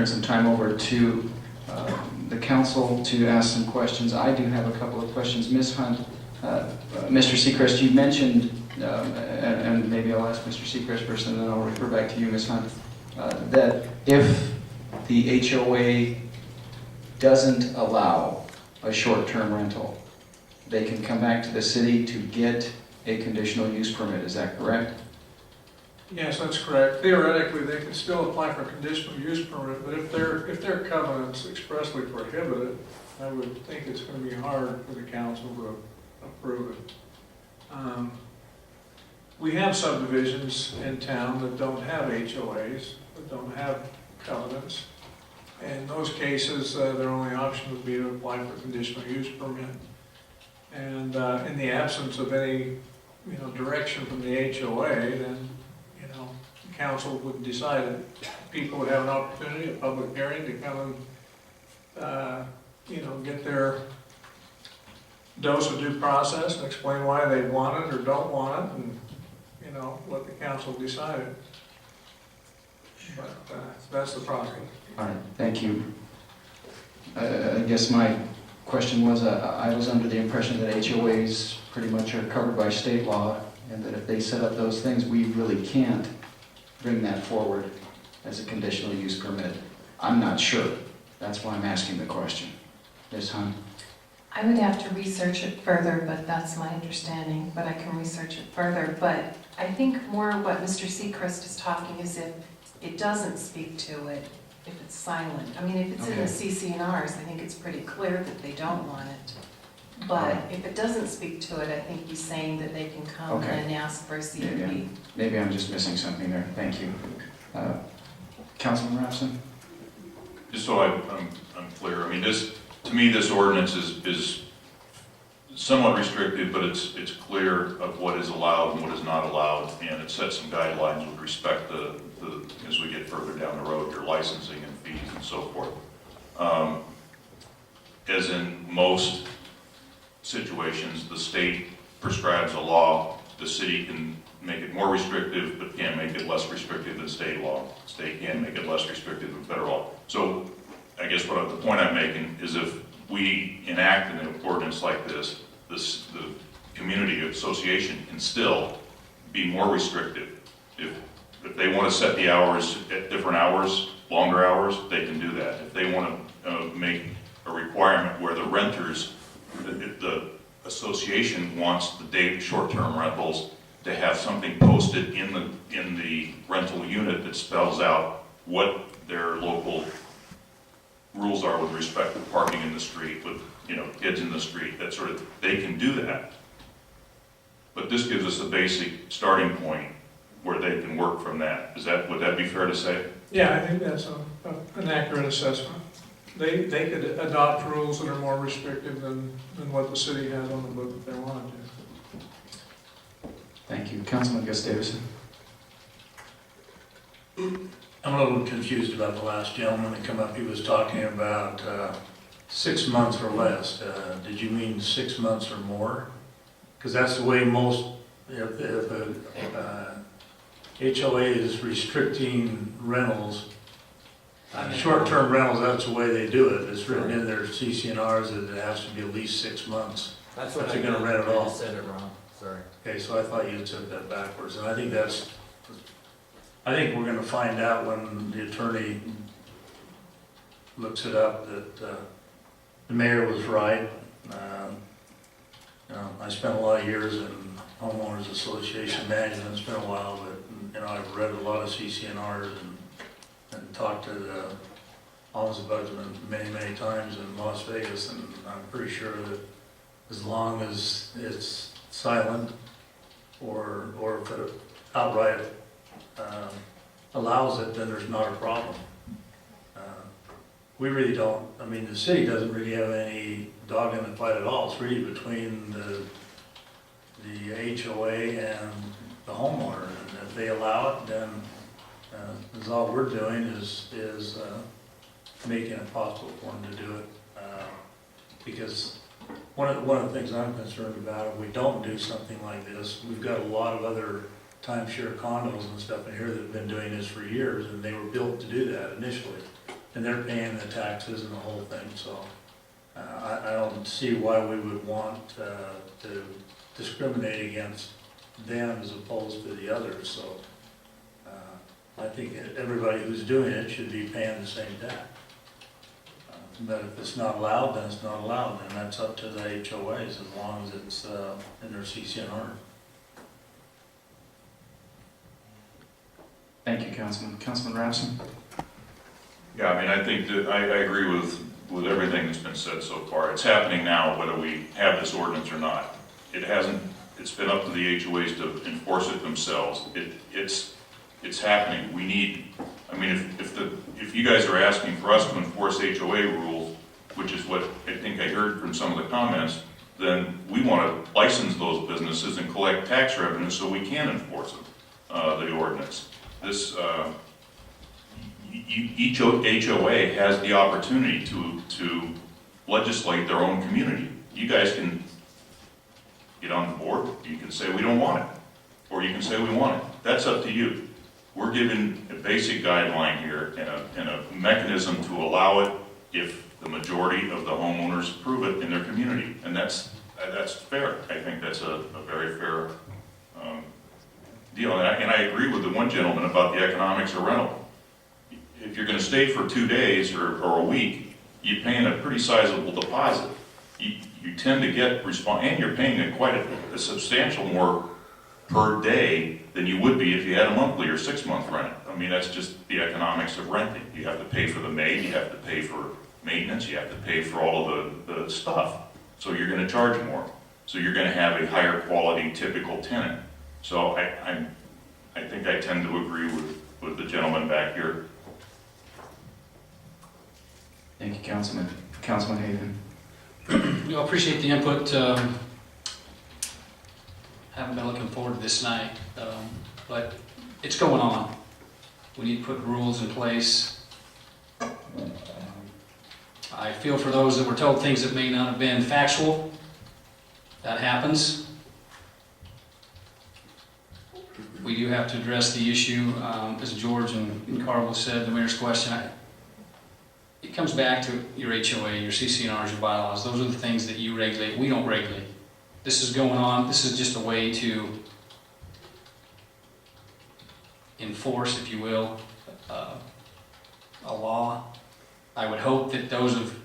turn some time over to the council to ask some questions. I do have a couple of questions. Ms. Hunt, Mr. Seacrest, you mentioned, and maybe I'll ask Mr. Seacrest first and then I'll refer back to you, Ms. Hunt, that if the HOA doesn't allow a short-term rental, they can come back to the city to get a conditional use permit. Is that correct? Yes, that's correct. Theoretically, they can still apply for a conditional use permit, but if their covenants expressly prohibit it, I would think it's going to be hard for the council to approve it. We have subdivisions in town that don't have HOAs, that don't have covenants. In those cases, their only option would be to apply for a conditional use permit. And in the absence of any, direction from the HOA, then, the council would decide that people would have an opportunity, a public hearing, to come and, get their dose of due process and explain why they want it or don't want it, and, what the council decided. But that's the process. All right, thank you. I guess my question was, I was under the impression that HOAs pretty much are covered by state law, and that if they set up those things, we really can't bring that forward as a conditional use permit. I'm not sure. That's why I'm asking the question. Ms. Hunt? I would have to research it further, but that's my understanding, but I can research it further. But I think more what Mr. Seacrest is talking is if it doesn't speak to it, if it's silent. I mean, if it's in the CC&Rs, I think it's pretty clear that they don't want it. But if it doesn't speak to it, I think he's saying that they can come and ask for a CUP. Maybe I'm just missing something there. Thank you. Councilman Rapson? Just so I'm clear, I mean, to me, this ordinance is somewhat restrictive, but it's clear of what is allowed and what is not allowed, and it sets some guidelines with respect to as we get further down the road, your licensing and fees and so forth. As in most situations, the state prescribes a law, the city can make it more restrictive, but can't make it less restrictive than state law. The state can make it less restrictive than federal law. So I guess the point I'm making is if we enact an ordinance like this, the community association can still be more restrictive. If they want to set the hours at different hours, longer hours, they can do that. If they want to make a requirement where the renters, the association wants the short-term rentals to have something posted in the rental unit that spells out what their local rules are with respect to parking in the street, with kids in the street, that sort of, they can do that. But this gives us a basic starting point where they can work from that. Would that be fair to say? Yeah, I think that's an accurate assessment. They could adopt rules that are more restrictive than what the city has on the book if they wanted to. Thank you. Councilman Gus Davison? I'm a little confused about the last gentleman that come up. He was talking about 6 months or less. Did you mean 6 months or more? Because that's the way most, if a HOA is restricting rentals, short-term rentals, that's the way they do it. It's written in their CC&Rs that it has to be at least 6 months. That's what you're going to rent it all. I said it wrong, sorry. Okay, so I thought you took that backwards, and I think we're going to find out when the attorney looks it up that the mayor was right. I spent a lot of years in homeowners association management. It's been a while, but I've read a lot of CC&Rs and talked to the ombudsman many times in Las Vegas, and I'm pretty sure that as long as it's silent or if it outright allows it, then there's not a problem. We really don't, the city doesn't really have any dog in the fight at all. It's really between the HOA and the homeowner, and if they allow it, then all we're doing is making it possible for them to do it. Because one of the things I'm concerned about, if we don't do something like this, we've got a lot of other timeshare condos and stuff in here that have been doing this for years, and they were built to do that initially. and they're paying the taxes and the whole thing, so I don't see why we would want to discriminate against them as opposed to the others, so I think everybody who's doing it should be paying the same tax. But if it's not allowed, then it's not allowed, and that's up to the HOAs as long as it's in their CCNR. Thank you, Councilman. Councilman Rapson? Yeah, I mean, I think that I agree with everything that's been said so far. It's happening now, whether we have this ordinance or not. It hasn't, it's been up to the HOAs to enforce it themselves. It's happening. We need, I mean, if you guys are asking for us to enforce HOA rules, which is what I think I heard from some of the comments, then we want to license those businesses and collect tax revenue so we can enforce them, the ordinance. This, each HOA has the opportunity to legislate their own community. You guys can get on board, you can say we don't want it, or you can say we want it. That's up to you. We're given a basic guideline here and a mechanism to allow it if the majority of the homeowners approve it in their community. And that's fair. I think that's a very fair deal. And I agree with the one gentleman about the economics of rental. If you're going to stay for 2 days or a week, you're paying a pretty sizable deposit. You tend to get and you're paying a substantial more per day than you would be if you had a monthly or 6-month rent. I mean, that's just the economics of renting. You have to pay for the maid, you have to pay for maintenance, you have to pay for all of the stuff. So you're going to charge more. So you're going to have a higher quality typical tenant. So I think I tend to agree with the gentleman back here. Thank you, Councilman. Councilman Haven? I appreciate the input. Haven't been looking forward to this night, but it's going on. We need to put rules in place. I feel for those that were told things that may not have been factual. That happens. We do have to address the issue, as George and Carl said, the mayor's question. It comes back to your HOA, your CCNRs, your bylaws. Those are the things that you regulate. We don't regulate. This is going on. This is just a way to enforce, if you will, a law. I would hope that those of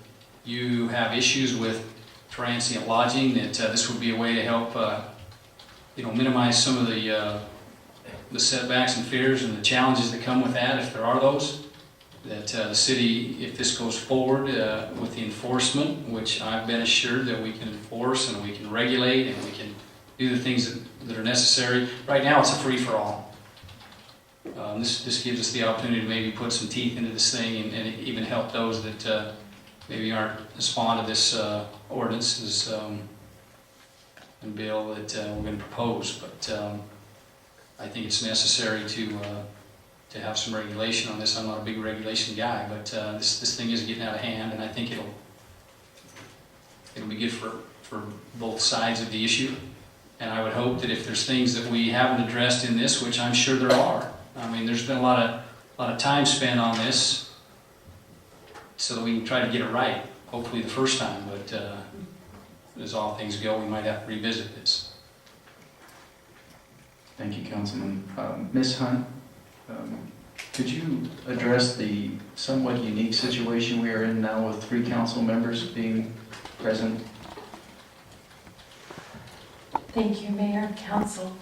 you who have issues with transient lodging, that this would be a way to help, minimize some of the setbacks and fears and the challenges that come with that, if there are those. That the city, if this goes forward with the enforcement, which I've been assured that we can enforce and we can regulate and we can do the things that are necessary. Right now, it's a free-for-all. This gives us the opportunity to maybe put some teeth into this thing and even help those that maybe aren't as fond of this ordinance as, and bill that we're going to propose. But I think it's necessary to have some regulation on this. I'm not a big regulation guy, but this thing is getting out of hand, and I think it'll be good for both sides of the issue. And I would hope that if there's things that we haven't addressed in this, which I'm sure there are, I mean, there's been a lot of time spent on this, so that we can try to get it right. Hopefully the first time, but as all things go, we might have to revisit this. Thank you, Councilman. Ms. Hunt? Could you address the somewhat unique situation we are in now with 3 council members being present? Thank you, Mayor, Council.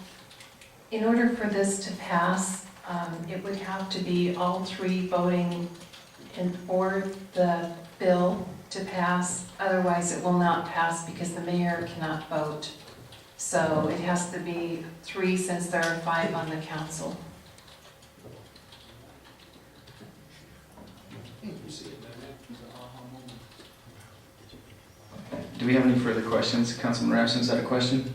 In order for this to pass, it would have to be all 3 voting for the bill to pass. Otherwise, it will not pass because the mayor cannot vote. So it has to be 3 since there are 5 on the council. Do we have any further questions? Councilman Rapson, is that a question?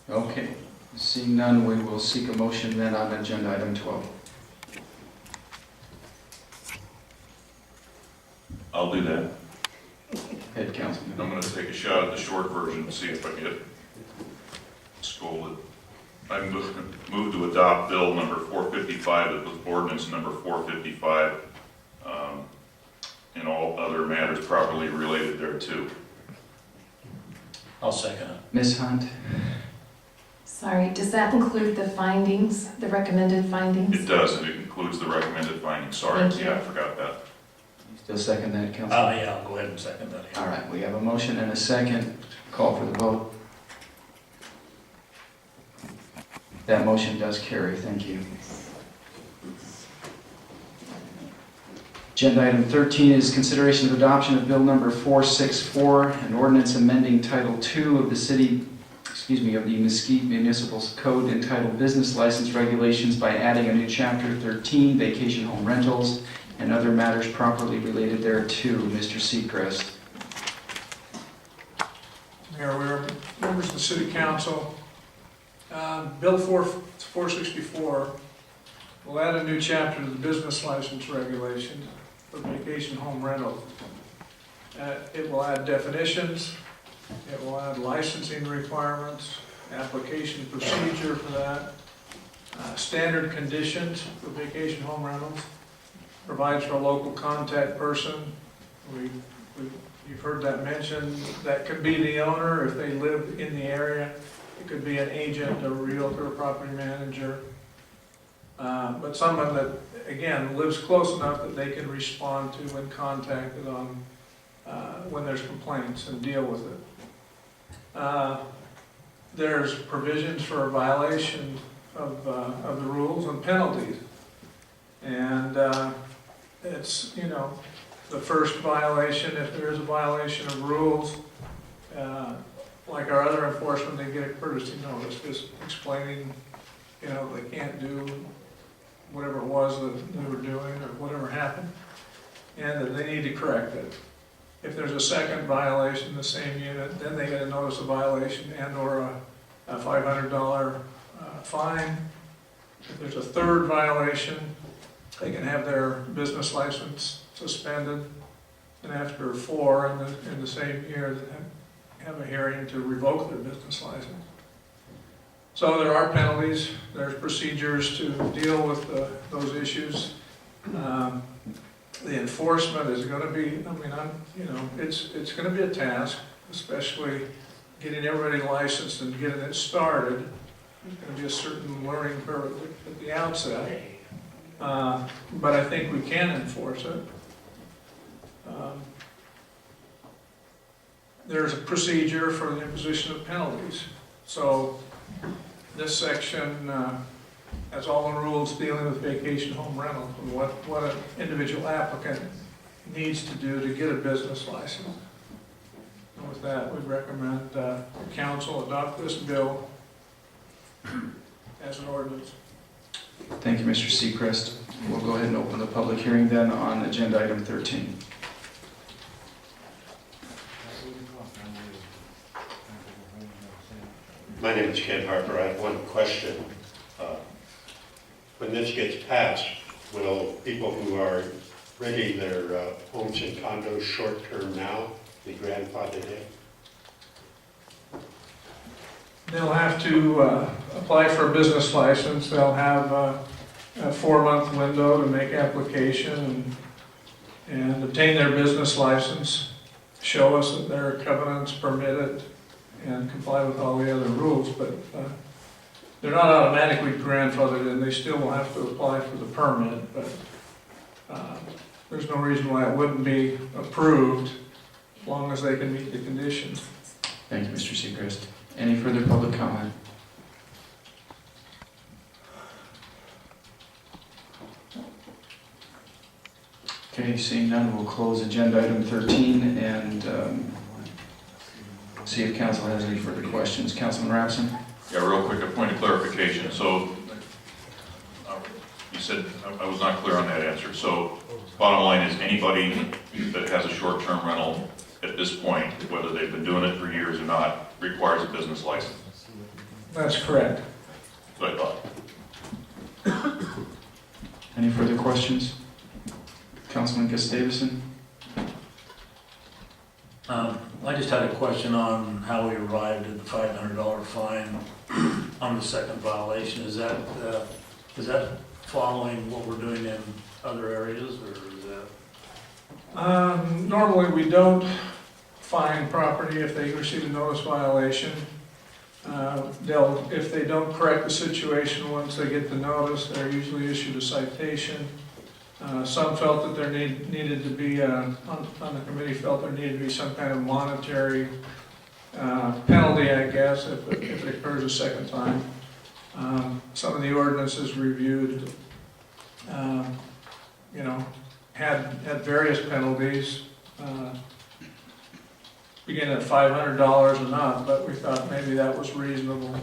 Okay. Seeing none, we will seek a motion then on agenda item 12. I'll do that. Head, Councilman. I'm going to take a shot at the short version and see if I get scolded. I move to adopt bill number 455, that was ordinance number 455, properly related there too. I'll second it. Ms. Hunt? Sorry, does that include the findings, the recommended findings? It does, and it includes the recommended findings. Sorry, Thank you. yeah, I forgot that. You still second that, Councilman? Yeah, I'll go ahead and second that. All right, we have a motion and a second. Call for the vote. That motion does carry. Thank you. Agenda item 13 is consideration of adoption of Bill number 464, an ordinance amending Title II of the Mesquite Municipal Code entitled Business License Regulations by adding a new Chapter 13, Vacation Home Rentals, and other matters properly related thereto. Mr. Seacrest. Mayor, we're members of the city council. Bill 464 will add a new chapter to the business license regulation for vacation home rental. It will add definitions, it will add licensing requirements, application procedure for that, standard conditions for vacation home rentals, provides for a local contact person. You've heard that mentioned. That could be the owner if they live in the area. It could be an agent, a realtor, a property manager. But someone that, again, lives close enough that they can respond to when contacted on when there's complaints and deal with it. There's provisions for a violation of the rules and penalties. And it's, the first violation, if there is a violation of rules, like our other enforcement, they get a courtesy notice just explaining, they can't do whatever it was that they were doing or whatever happened, and that they need to correct it. If there's a second violation in the same unit, then they get a notice of violation and or a $500 fine. If there's a third violation, they can have their business license suspended, and after 4 in the same year, they have a hearing to revoke their business license. So there are penalties, there's procedures to deal with those issues. The enforcement is going to be, it's going to be a task, especially getting everybody licensed and getting it started. There's going to be a certain learning curve at the outset, but I think we can enforce it. There's a procedure for the imposition of penalties. So this section has all the rules dealing with vacation home rentals and what an individual applicant needs to do to get a business license. And with that, we recommend the council adopt this bill as an ordinance. Thank you, Mr. Seacrest. We'll go ahead and open the public hearing then on agenda item 13. My name is Ken Harper. I have one question. When this gets passed, will people who are renting their homes and condos short-term now be grandfathered in? They'll have to apply for a business license. They'll have a 4-month window to make application and obtain their business license, show us that their covenants permit it, and comply with all the other rules, but they're not automatically grandfathered in. They still will have to apply for the permit, but there's no reason why it wouldn't be approved as long as they can meet the conditions. Thank you, Mr. Seacrest. Any further public comment? Okay, seeing none, we'll close agenda item 13 and see if council has any further questions. Councilman Rapson? Yeah, real quick, a point of clarification. So you said, I was not clear on that answer. So bottom line is anybody that has a short-term rental at this point, whether they've been doing it for years or not, requires a business license. That's correct. That's what I thought. Any further questions? Councilman Gustavson? I just had a question on how we arrived at the $500 fine on the second violation. Is that following what we're doing in other areas, or is Normally, we don't fine property if they receive a notice violation. If they don't correct the situation once they get the notice, they're usually issued a citation. Some felt that there needed to be, on the committee felt there needed to be some kind of monetary penalty, I guess, if it occurs a second time. Some of the ordinances reviewed, had various penalties, beginning at $500 and up, but we thought maybe that was reasonable.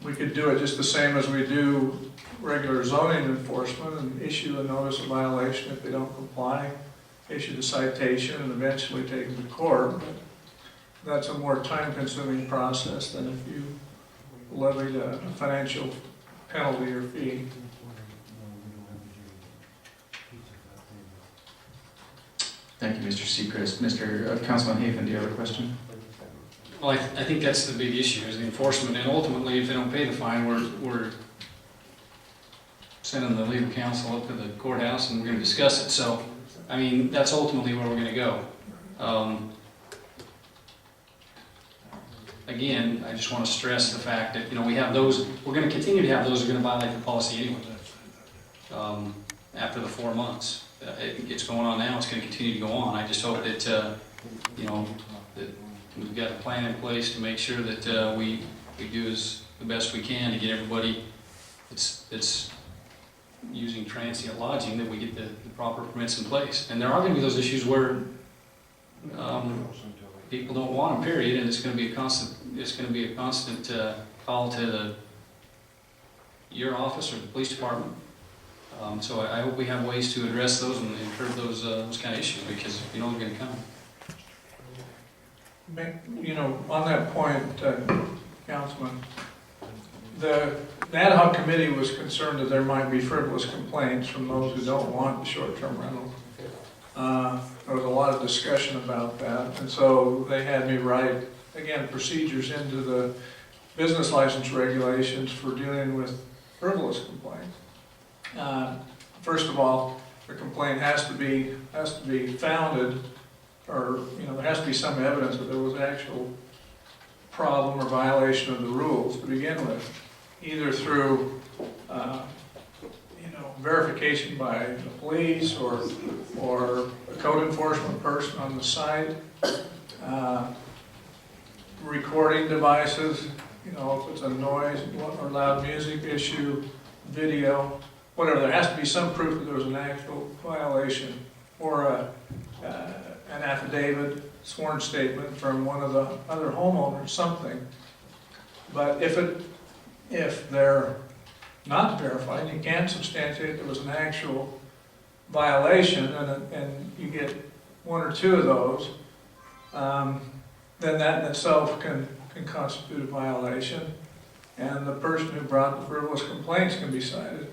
We could do it just the same as we do regular zoning enforcement and issue a notice of violation if they don't comply, issue the citation, and eventually take them to court. But that's a more time-consuming process than if you levied a financial penalty or fee. Thank you, Mr. Seacrest. Councilman Hafen, do you have a question? Well, I think that's the big issue, is the enforcement, and ultimately, if they don't pay the fine, we're sending the legal counsel up to the courthouse, and we're gonna discuss it, so, I mean, that's ultimately where we're gonna go. Again, I just wanna stress the fact that, we have those, we're gonna continue to have those who are gonna violate the policy anyway, after the 4 months. It's going on now, it's gonna continue to go on. I just hope that, that we've got a plan in place to make sure that we do the best we can to get everybody that's using transient lodging, that we get the proper permits in place. And there are gonna be those issues where people don't want them, period, and it's gonna be a constant call to your office or the police department. So I hope we have ways to address those and curb those kind of issues, because they're gonna come. On that point, Councilman, the ad hoc committee was concerned that there might be frivolous complaints from those who don't want the short-term rental. There was a lot of discussion about that, and so they had me write, again, procedures into the business license regulations for dealing with frivolous complaints. First of all, the complaint has to be founded, or there has to be some evidence that there was an actual problem or violation of the rules to begin with, either through verification by the police or a code enforcement person on the site, recording devices, if it's a noise or loud music issue, video, whatever. There has to be some proof that there was an actual violation, or an affidavit, sworn statement from one of the other homeowners, something. But if they're not verified, you can't substantiate there was an actual violation, and you get 1 or 2 of those, then that in itself can constitute a violation, and the person who brought the frivolous complaints can be cited.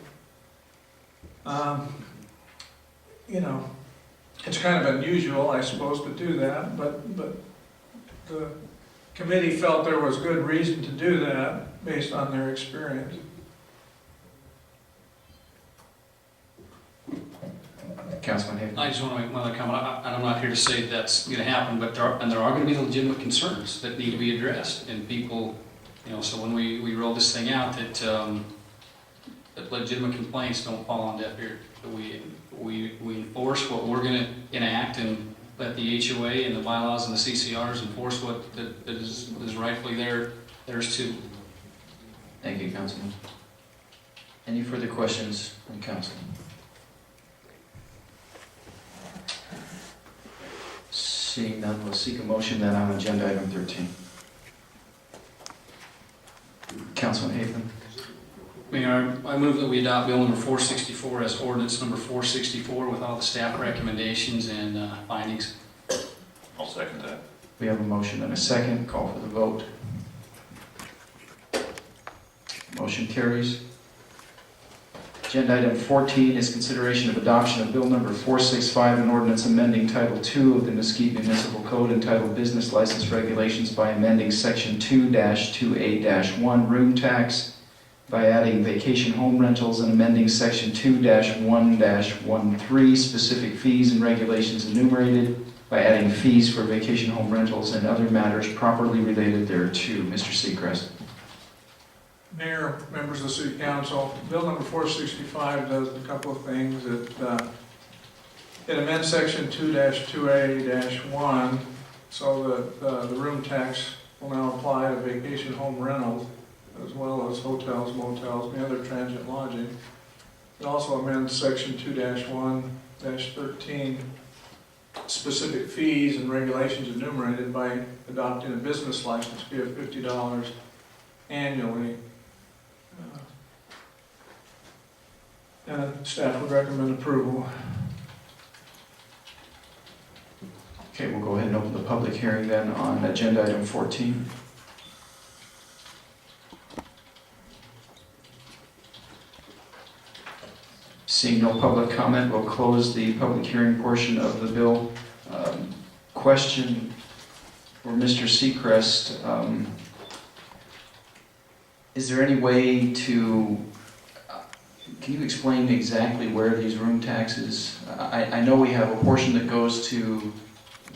It's kind of unusual, I suppose, to do that, but the committee felt there was good reason to do that based on their experience. Councilman Hafen. I just want to make one other comment. I'm not here to say that's going to happen, but there are going to be legitimate concerns that need to be addressed, and people, so when we roll this thing out, that legitimate complaints don't fall on deaf ears. We enforce what we're going to enact, and let the HOA and the bylaws and the CCRs enforce what that is rightfully theirs too. Thank you, Councilman. Any further questions from council? Seeing none, we'll seek a motion then on agenda item 13. Councilman Hafen. Mayor, I move that we adopt bill number 464 as ordinance number 464 with all the staff recommendations and findings. I'll second that. We have a motion and a second. Call for the vote. Motion carries. Agenda item 14 is consideration of adoption of bill number 465, an ordinance amending Title II of the Mesquite Municipal Code entitled Business License Regulations by amending Section 2-2A-1 Room Tax by adding vacation home rentals and amending section 2-1-13, specific fees and regulations enumerated, by adding fees for vacation home rentals and other matters properly related thereto. Mr. Seacrest. Mayor, members of the city council, bill number 465 does a couple of things. It amends section 2-2A-1 so that the room tax will now apply to vacation home rentals as well as hotels, motels, and other transient lodging. It also amends section 2-1-13, specific fees and regulations enumerated by adopting a business license fee of $50 annually. And staff would recommend approval. Okay, we'll go ahead and open the public hearing then on agenda item 14. Seeing no public comment, we'll close the public hearing portion of the bill. Question for Mr. Seacrest. Is there any way to, can you explain exactly where these room taxes, I know we have a portion that goes to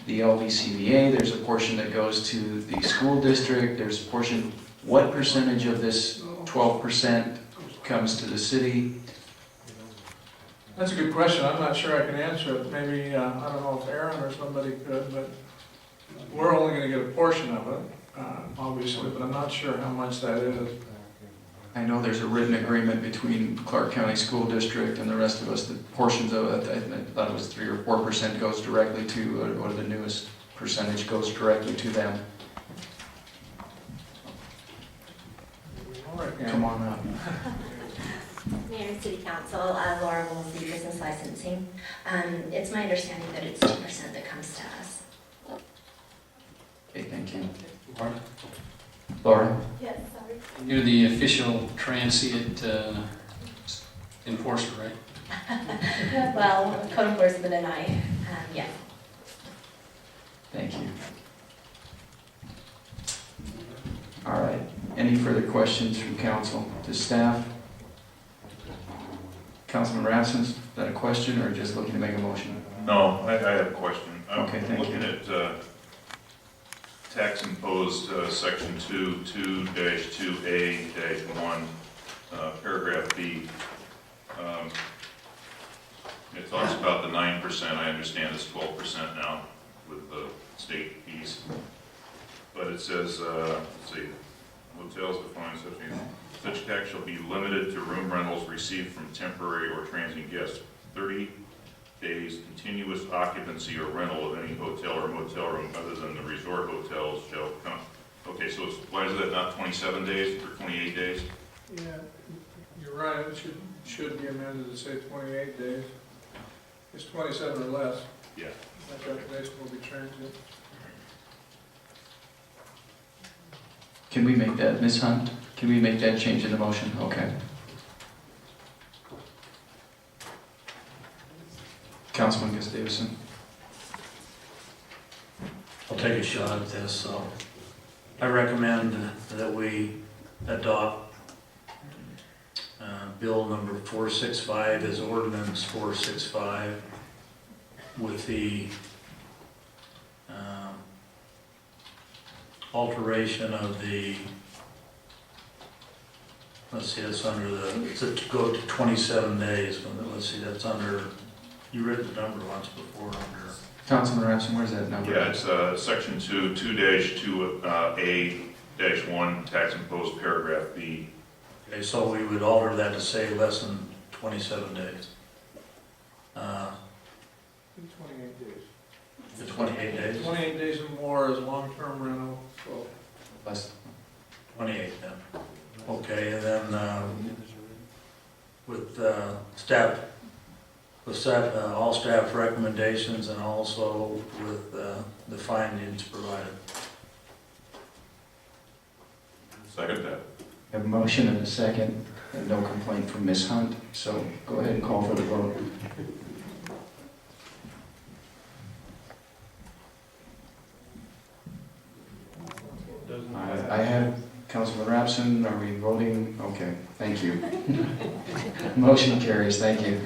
the LVCVA, there's a portion that goes to the school district, there's a portion, what percentage of this 12% comes to the city? That's a good question. I'm not sure I can answer it. Maybe, I don't know if Aaron or somebody could, but we're only going to get a portion of it, obviously, but I'm not sure how much that is. I know there's a written agreement between Clark County School District and the rest of us, that portions of it, I thought it was 3 or 4% goes directly to, or the newest percentage goes directly to them. Come on up. Mayor and City Council, Laura Woolsey, Business Licensing. It's my understanding that it's 2% that comes to us. Okay, thank you. Laura? Laura? Yes, sorry. You're the official transient enforcer, right? Well, code enforcement and I, yeah. Thank you. All right, any further questions from council to staff? Councilman Rasmus, is that a question or just looking to make a motion? No, I have a question. Okay, thank you. Looking at tax imposed section 2-2A-1, paragraph B. It talks about the 9%, I understand it's 12% now with the state fees. But it says, let's see, hotels define such tax shall be limited to room rentals received from temporary or transient guests. 30 days continuous occupancy or rental of any hotel or motel room other than the resort hotels shall come. Okay, so why is that not 27 days or 28 days? Yeah, you're right. It should be amended to say 28 days. It's 27 or less. Yeah. That calculation will be transient. Can we make that, Ms. Hunt? Can we make that change in the motion? Okay. Councilman Gustavson. I'll take a shot at this, so I recommend that we adopt bill number 465 as ordinance 465 with the alteration of the, let's see, that's under the, to go to 27 days, let's see, that's under, you read the number once before under. Councilman Rapson, where's that number? Yeah, it's section 2-2A-1, tax imposed paragraph B. Okay, so we would alter that to say less than 27 days. 28 days. The 28 days? 28 days or more is long-term rental, so. Less. 28 then. Okay, and then with staff, all staff recommendations and also with the findings provided. Second that. We have a motion and a second, and no complaint from Ms. Hunt, so go ahead and call for the vote. I have Councilman Rapson absent? Are we voting? Okay, thank you. Motion carries, thank you.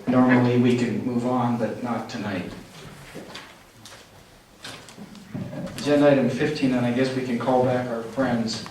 Normally, we can move on, but not tonight. Agenda item 15, and I guess we can call back our friends.